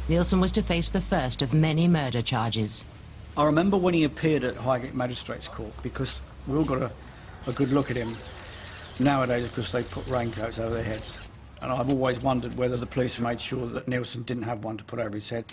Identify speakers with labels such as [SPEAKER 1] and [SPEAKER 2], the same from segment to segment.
[SPEAKER 1] Nilsen was to face the first of many murder charges.
[SPEAKER 2] I remember when he appeared at Highgate Magistrates Court, because we all got a good look at him. Nowadays, of course, they put raincoats over their heads. And I've always wondered whether the police made sure that Nilsen didn't have one to put over his head.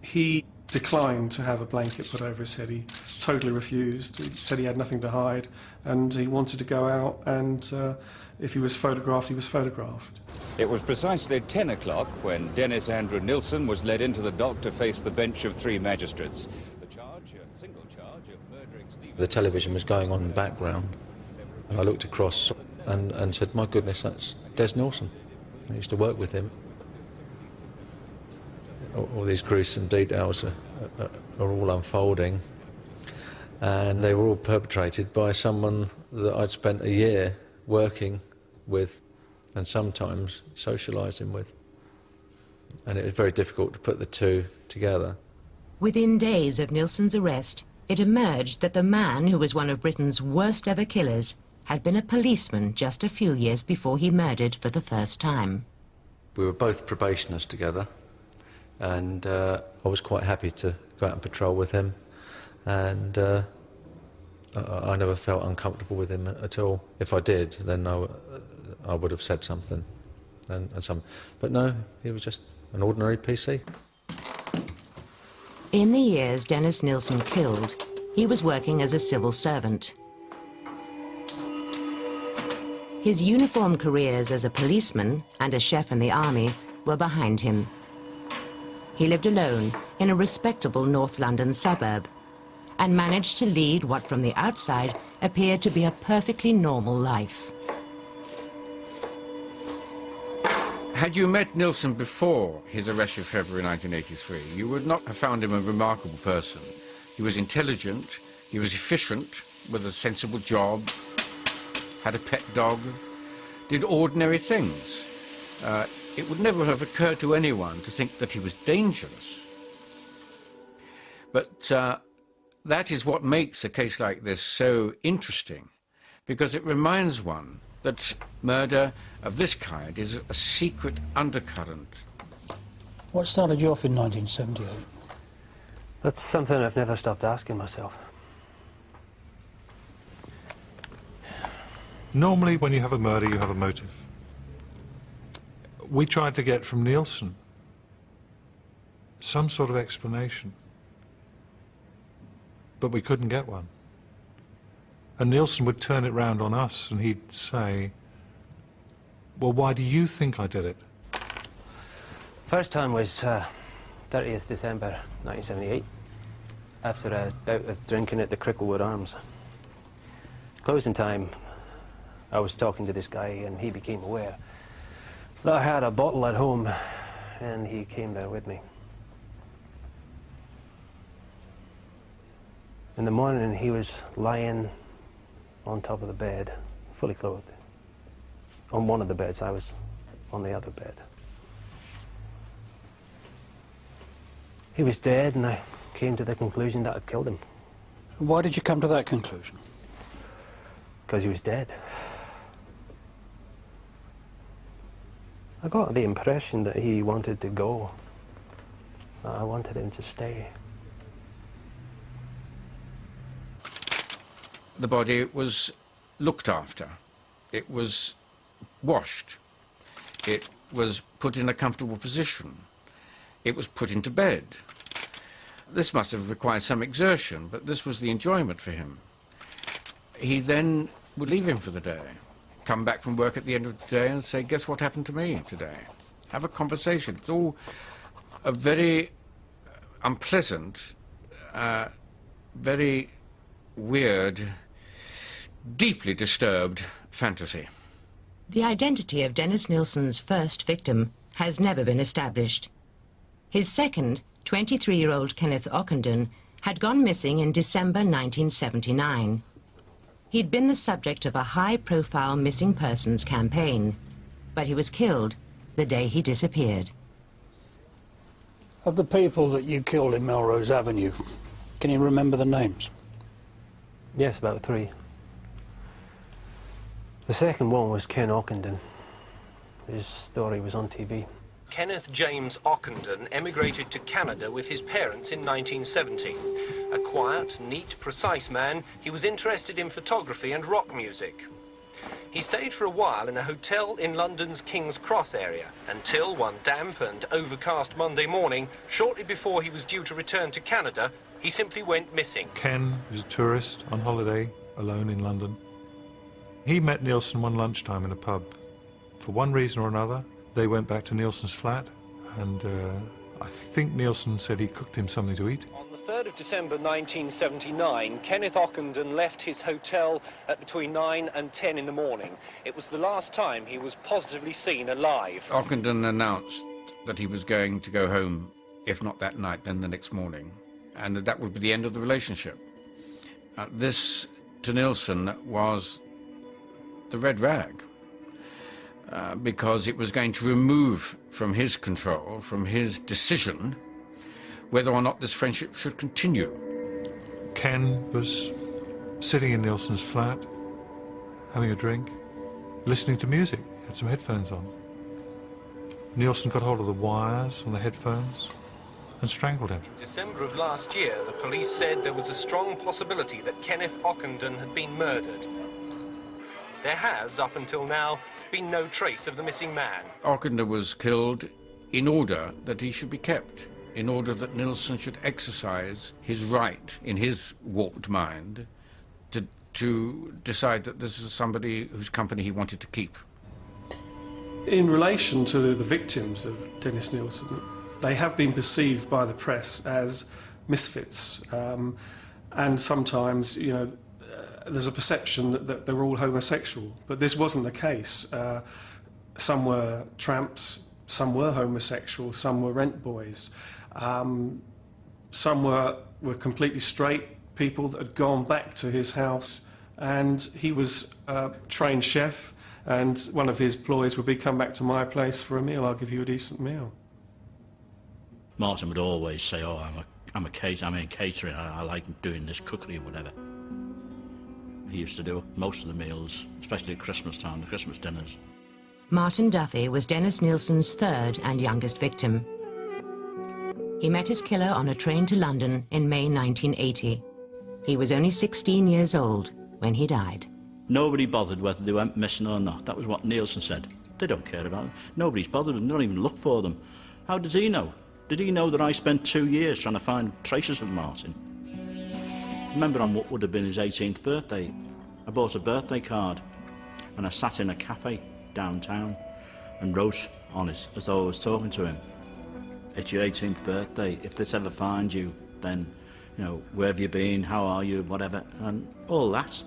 [SPEAKER 3] He declined to have a blanket put over his head. He totally refused. He said he had nothing to hide, and he wanted to go out, and if he was photographed, he was photographed.
[SPEAKER 4] It was precisely 10 o'clock when Dennis Andrew Nilsen was led into the dock to face the bench of 3 magistrates. The charge, a single charge of murdering Stephen...
[SPEAKER 5] The television was going on in the background, and I looked across and said, my goodness, that's Des Nilsen. I used to work with him. All these gruesome details are all unfolding, and they were all perpetrated by someone that I'd spent a year working with and sometimes socialising with. And it was very difficult to put the two together.
[SPEAKER 1] Within days of Nilsen's arrest, it emerged that the man who was one of Britain's worst ever killers had been a policeman just a few years before he murdered for the first time.
[SPEAKER 5] We were both probationers together, and I was quite happy to go out and patrol with him, and I never felt uncomfortable with him at all. If I did, then I would have said something, but no, he was just an ordinary PC.
[SPEAKER 1] In the years Dennis Nilsen killed, he was working as a civil servant. His uniformed careers as a policeman and a chef in the army were behind him. He lived alone in a respectable North London suburb and managed to lead what from the outside appeared to be a perfectly normal life.
[SPEAKER 6] Had you met Nilsen before his arrest in February 1983, you would not have found him a remarkable person. He was intelligent, he was efficient, with a sensible job, had a pet dog, did ordinary things. It would never have occurred to anyone to think that he was dangerous. But that is what makes a case like this so interesting, because it reminds one that murder of this kind is a secret undercurrent.
[SPEAKER 7] What started you off in 1978?
[SPEAKER 8] That's something I've never stopped asking myself.
[SPEAKER 9] Normally, when you have a murder, you have a motive. We tried to get from Nilsen some sort of explanation, but we couldn't get one. And Nilsen would turn it round on us, and he'd say, well, why do you think I did it?
[SPEAKER 8] First time was 30th December 1978, after a bout of drinking at the Cricklewood Arms. Closing time, I was talking to this guy, and he became aware that I had a bottle at home, and he came there with me. In the morning, he was lying on top of the bed, fully clothed. On one of the beds, I was on the other bed. He was dead, and I came to the conclusion that I'd killed him.
[SPEAKER 7] Why did you come to that conclusion?
[SPEAKER 8] Because he was dead. I got the impression that he wanted to go. I wanted him to stay.
[SPEAKER 6] The body was looked after. It was washed. It was put in a comfortable position. It was put into bed. This must have required some exertion, but this was the enjoyment for him. He then would leave him for the day, come back from work at the end of the day and say, guess what happened to me today? Have a conversation. It's all a very unpleasant, very weird, deeply disturbed fantasy.
[SPEAKER 1] The identity of Dennis Nilsen's first victim has never been established. His second, 23-year-old Kenneth Ockenden, had gone missing in December 1979. He'd been the subject of a high-profile missing persons campaign, but he was killed the day he disappeared.
[SPEAKER 7] Of the people that you killed in Melrose Avenue, can you remember the names?
[SPEAKER 8] Yes, about 3. The second one was Ken Ockenden. His story was on TV.
[SPEAKER 10] Kenneth James Ockenden emigrated to Canada with his parents in 1970. A quiet, neat, precise man, he was interested in photography and rock music. He stayed for a while in a hotel in London's King's Cross area until one damp and overcast Monday morning, shortly before he was due to return to Canada, he simply went missing.
[SPEAKER 9] Ken was a tourist on holiday, alone in London. He met Nilsen one lunchtime in a pub. For one reason or another, they went back to Nilsen's flat, and I think Nilsen said he cooked him something to eat.
[SPEAKER 10] On the 3rd of December 1979, Kenneth Ockenden left his hotel at between 9 and 10 in the morning. It was the last time he was positively seen alive.
[SPEAKER 6] Ockenden announced that he was going to go home, if not that night, then the next morning, and that would be the end of the relationship. This, to Nilsen, was the red rag, because it was going to remove from his control, from his decision, whether or not this friendship should continue.
[SPEAKER 9] Ken was sitting in Nilsen's flat, having a drink, listening to music, had some headphones on. Nilsen got hold of the wires on the headphones and strangled him.
[SPEAKER 10] In December of last year, the police said there was a strong possibility that Kenneth Ockenden had been murdered. There has, up until now, been no trace of the missing man.
[SPEAKER 6] Ockenden was killed in order that he should be kept, in order that Nilsen should exercise his right, in his warped mind, to decide that this is somebody whose company he wanted to keep.
[SPEAKER 3] In relation to the victims of Dennis Nilsen, they have been perceived by the press as misfits, and sometimes, you know, there's a perception that they were all homosexual, but this wasn't the case. Some were tramps, some were homosexual, some were rent boys, some were completely straight people that had gone back to his house, and he was a trained chef, and one of his ploys would be, come back to my place for a meal, I'll give you a decent meal.
[SPEAKER 11] Martin would always say, oh, I'm in catering, I like doing this cookery or whatever. He used to do most of the meals, especially at Christmas time, the Christmas dinners.
[SPEAKER 1] Martin Duffy was Dennis Nilsen's third and youngest victim. He met his killer on a train to London in May 1980. He was only 16 years old when he died.
[SPEAKER 11] Nobody bothered whether they went missing or not. That was what Nilsen said. They don't care about them. Nobody's bothered them. They don't even look for them. How did he know? Did he know that I spent 2 years trying to find traces of Martin? Remember, on what would have been his 18th birthday, I bought a birthday card and I sat in a cafe downtown and wrote on it as though I was talking to him. It's your 18th birthday. If this ever finds you, then, you know, where have you been? How are you? Whatever. And all that.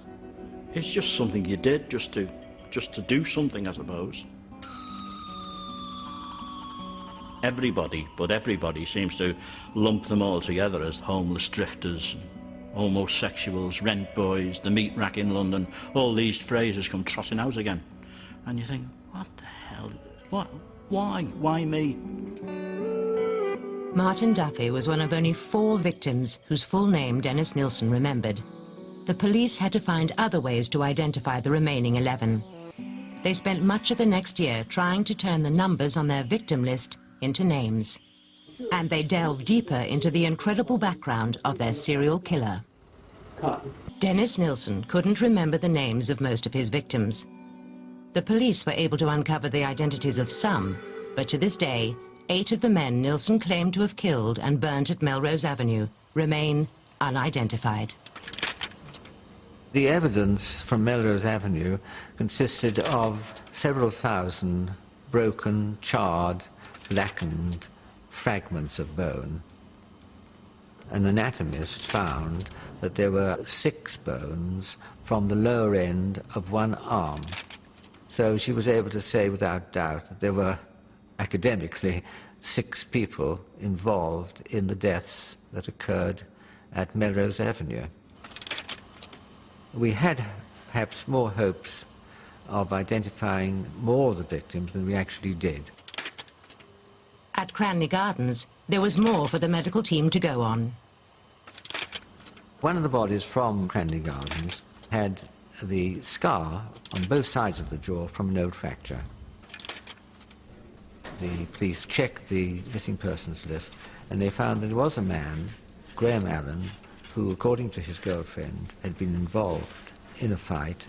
[SPEAKER 11] It's just something you did just to do something, I suppose. Everybody seems to lump them all together as homeless drifters, homosexuals, rent boys, the meat rack in London. All these phrases come trotting out again. And you think, what the hell? What? Why? Why me?
[SPEAKER 1] Martin Duffy was one of only 4 victims whose full name Dennis Nilsen remembered. The police had to find other ways to identify the remaining 11. They spent much of the next year trying to turn the numbers on their victim list into names. And they delved deeper into the incredible background of their serial killer. Dennis Nilsen couldn't remember the names of most of his victims. The police were able to uncover the identities of some, but to this day, 8 of the men Nilsen claimed to have killed and burnt at Melrose Avenue remain unidentified.
[SPEAKER 12] The evidence from Melrose Avenue consisted of several thousand broken, charred, blackened fragments of bone. An anatomist found that there were 6 bones from the lower end of one arm. So she was able to say without doubt that there were, academically, 6 people involved in the deaths that occurred at Melrose Avenue. We had perhaps more hopes of identifying more of the victims than we actually did.
[SPEAKER 1] At Cranley Gardens, there was more for the medical team to go on.
[SPEAKER 12] One of the bodies from Cranley Gardens had the scar on both sides of the jaw from an old fracture. The police checked the missing persons list, and they found there was a man, Graham Allen, who, according to his girlfriend, had been involved in a fight.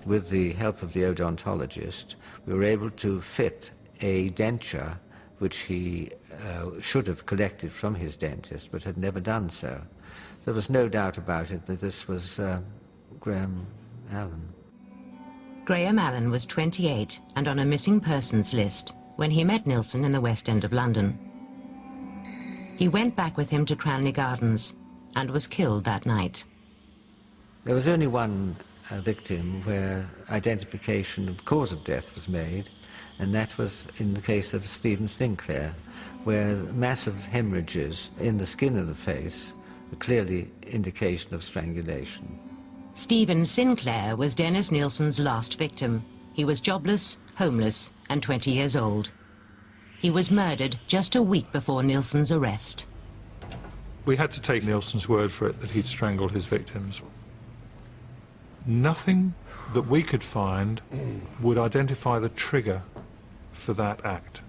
[SPEAKER 12] With the help of the odontologist, we were able to fit a denture which he should have collected from his dentist, but had never done so. There was no doubt about it that this was Graham Allen.
[SPEAKER 1] Graham Allen was 28 and on a missing persons list when he met Nilsen in the West End of London. He went back with him to Cranley Gardens and was killed that night.
[SPEAKER 12] There was only one victim where identification of cause of death was made, and that was in the case of Stephen Sinclair, where massive hemorrhages in the skin of the face were clearly indication of strangulation.
[SPEAKER 1] Stephen Sinclair was Dennis Nilsen's last victim. He was jobless, homeless, and 20 years old. He was murdered just a week before Nilsen's arrest.
[SPEAKER 9] We had to take Nilsen's word for it that he'd strangled his victims. Nothing that we could find would identify the trigger for that act.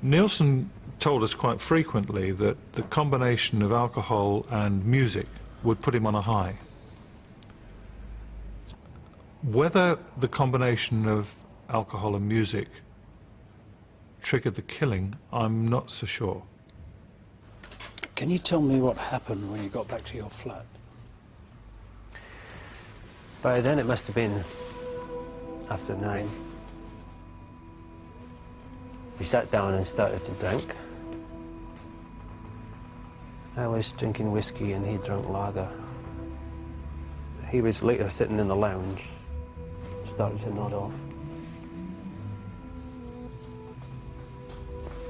[SPEAKER 9] Nilsen told us quite frequently that the combination of alcohol and music would put him on a high. Whether the combination of alcohol and music triggered the killing, I'm not so sure.
[SPEAKER 7] Can you tell me what happened when you got back to your flat?
[SPEAKER 8] By then it must have been after 9. We sat down and started to drink. I was drinking whiskey and he drank lager. He was later sitting in the lounge, starting to nod off.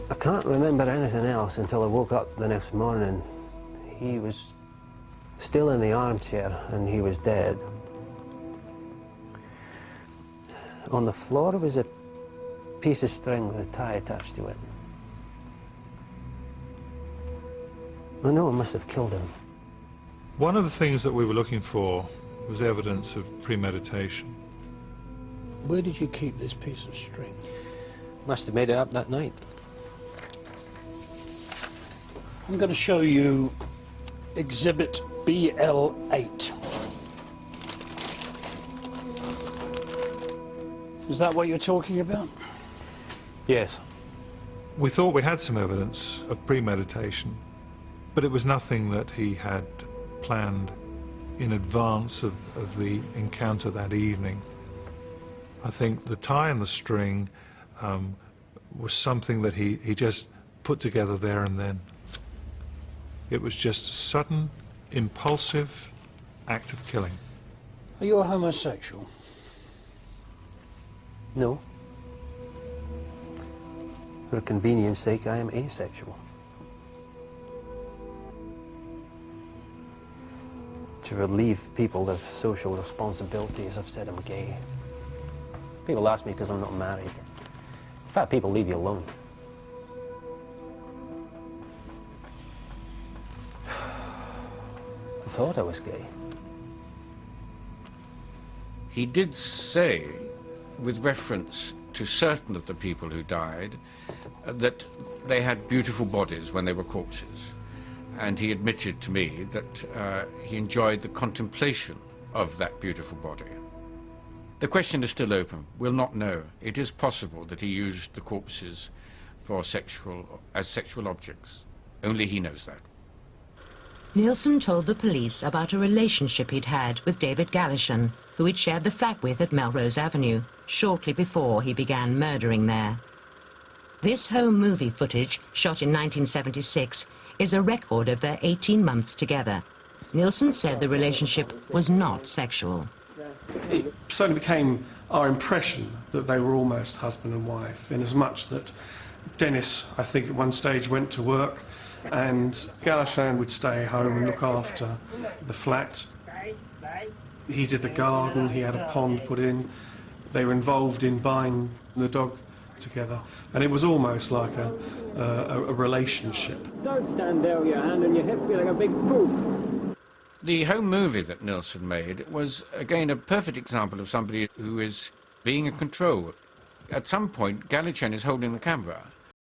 [SPEAKER 8] I can't remember anything else until I woke up the next morning. He was still in the armchair and he was dead. On the floor was a piece of string with a tie attached to it. I know I must have killed him.
[SPEAKER 9] One of the things that we were looking for was evidence of premeditation.
[SPEAKER 7] Where did you keep this piece of string?
[SPEAKER 8] Must have made it up that night.
[SPEAKER 7] I'm going to show you Exhibit BL8. Is that what you're talking about?
[SPEAKER 8] Yes.
[SPEAKER 9] We thought we had some evidence of premeditation, but it was nothing that he had planned in advance of the encounter that evening. I think the tie and the string was something that he just put together there and then. It was just a sudden, impulsive act of killing.
[SPEAKER 7] Are you a homosexual?
[SPEAKER 8] No. For convenience sake, I am asexual. To relieve people of social responsibilities, I've said I'm gay. People ask me because I'm not married. In fact, people leave you alone. I thought I was gay.
[SPEAKER 6] He did say, with reference to certain of the people who died, that they had beautiful bodies when they were corpses. And he admitted to me that he enjoyed the contemplation of that beautiful body. The question is still open. We'll not know. It is possible that he used the corpses for as sexual objects. Only he knows that.
[SPEAKER 1] Nilsen told the police about a relationship he'd had with David Gallishan, who he'd shared the flat with at Melrose Avenue, shortly before he began murdering there. This home movie footage, shot in 1976, is a record of their 18 months together. Nilsen said the relationship was not sexual.
[SPEAKER 3] It certainly became our impression that they were almost husband and wife, in as much that Dennis, I think at one stage, went to work and Gallishan would stay home and look after the flat. He did the garden, he had a pond put in. They were involved in buying the dog together, and it was almost like a relationship.
[SPEAKER 13] Don't stand there with your hand on your hip, you're like a big poof.
[SPEAKER 6] The home movie that Nilsen made was, again, a perfect example of somebody who is being in control at some point, Galichan is holding the camera,